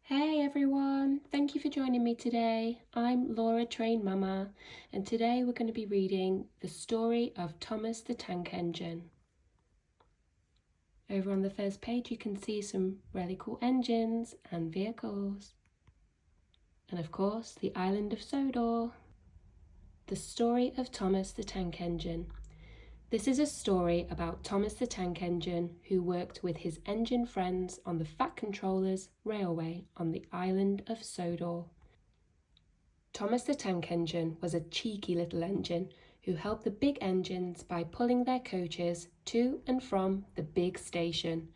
Hey everyone, thank you for joining me today. I'm Laura Train Mama, and today we're going to be reading the story of Thomas the Tank Engine. Over on the first page you can see some really cool engines and vehicles. And of course the island of Sodor. The story of Thomas the Tank Engine. This is a story about Thomas the Tank Engine who worked with his engine friends on the Fat Controllers Railway on the island of Sodor. Thomas the Tank Engine was a cheeky little engine who helped the big engines by pulling their coaches to and from the big station.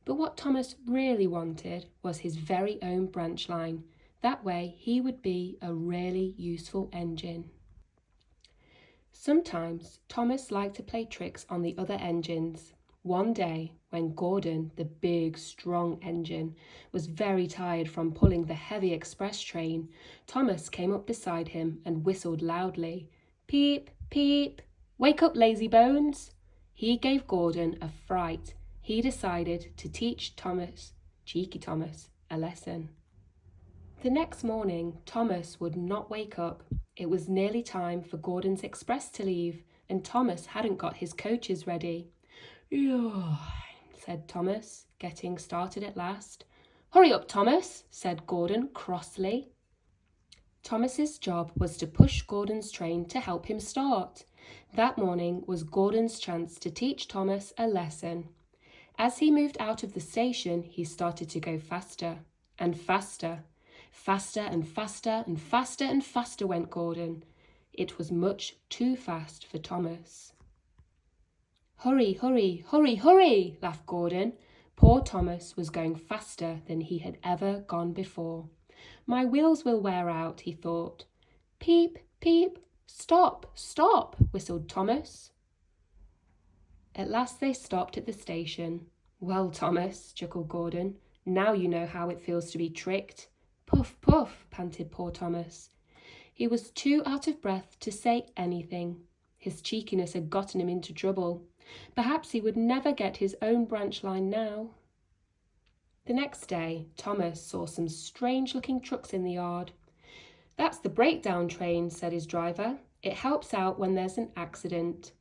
But what Thomas really wanted was his very own branch line. That way he would be a really useful engine. Sometimes Thomas liked to play tricks on the other engines. One day, when Gordon, the big, strong engine, was very tired from pulling the heavy express train, Thomas came up beside him and whistled loudly. Peep, peep, wake up, lazy bones. He gave Gordon a fright. He decided to teach Thomas, cheeky Thomas, a lesson. The next morning, Thomas would not wake up. It was nearly time for Gordon's express to leave, and Thomas hadn't got his coaches ready. "Yaw," said Thomas, getting started at last. "Hurry up, Thomas," said Gordon crossly. Thomas's job was to push Gordon's train to help him start. That morning was Gordon's chance to teach Thomas a lesson. As he moved out of the station, he started to go faster and faster. Faster and faster and faster and faster went Gordon. It was much too fast for Thomas. "Hurry, hurry, hurry, hurry," laughed Gordon. Poor Thomas was going faster than he had ever gone before. "My wheels will wear out," he thought. "Peep, peep, stop, stop," whistled Thomas. At last they stopped at the station. "Well, Thomas," chuckled Gordon, "now you know how it feels to be tricked." "Puff, puff," panted poor Thomas. He was too out of breath to say anything. His cheekiness had gotten him into trouble. Perhaps he would never get his own branch line now. The next day, Thomas saw some strange-looking trucks in the yard. "That's the breakdown train," said his driver. "It helps out when there's an accident."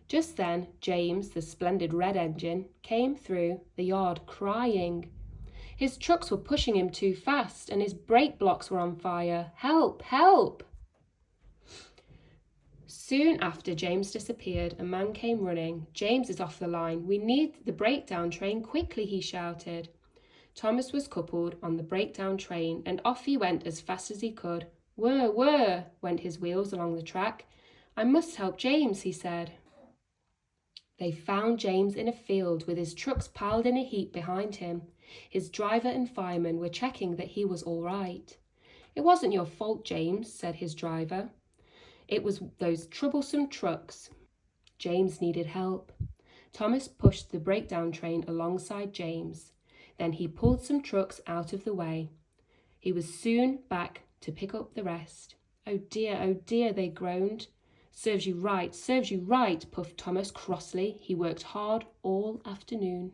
Just then, James, the splendid red engine, came through the yard crying. His trucks were pushing him too fast and his brake blocks were on fire. "Help! Help!" Soon after James disappeared, a man came running. "James is off the line. We need the breakdown train quickly," he shouted. Thomas was coupled on the breakdown train and off he went as fast as he could. Whir, whir, went his wheels along the track. "I must help James," he said. They found James in a field with his trucks piled in a heap behind him. His driver and fireman were checking that he was all right. "It wasn't your fault, James," said his driver. "It was those troublesome trucks." James needed help. Thomas pushed the breakdown train alongside James. Then he pulled some trucks out of the way. He was soon back to pick up the rest. Oh dear, they groaned. Serves you right, puffed Thomas crossly. He worked hard all afternoon.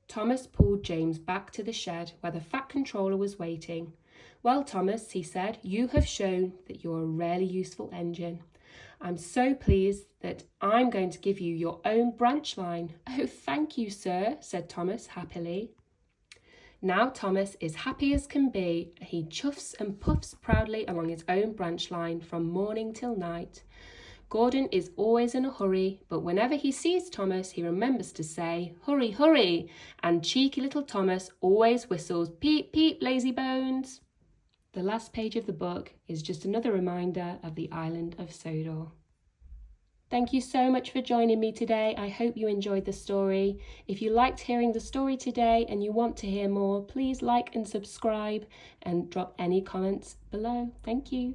Thomas pulled James back to the shed where the Fat Controller was waiting. "Well, Thomas," he said, "you have shown that you're a really useful engine. I'm so pleased that I'm going to give you your own branch line." "Oh, thank you, sir," said Thomas happily. Now Thomas is happy as can be. He chuffs and puffs proudly along his own branch line from morning till night. Gordon is always in a hurry, but whenever he sees Thomas, he remembers to say, "Hurry, hurry," and cheeky little Thomas always whistles, "Peep, peep, lazy bones." The last page of the book is just another reminder of the island of Sodor. Thank you so much for joining me today. I hope you enjoyed the story. If you liked hearing the story today and you want to hear more, please like and subscribe and drop any comments below. Thank you.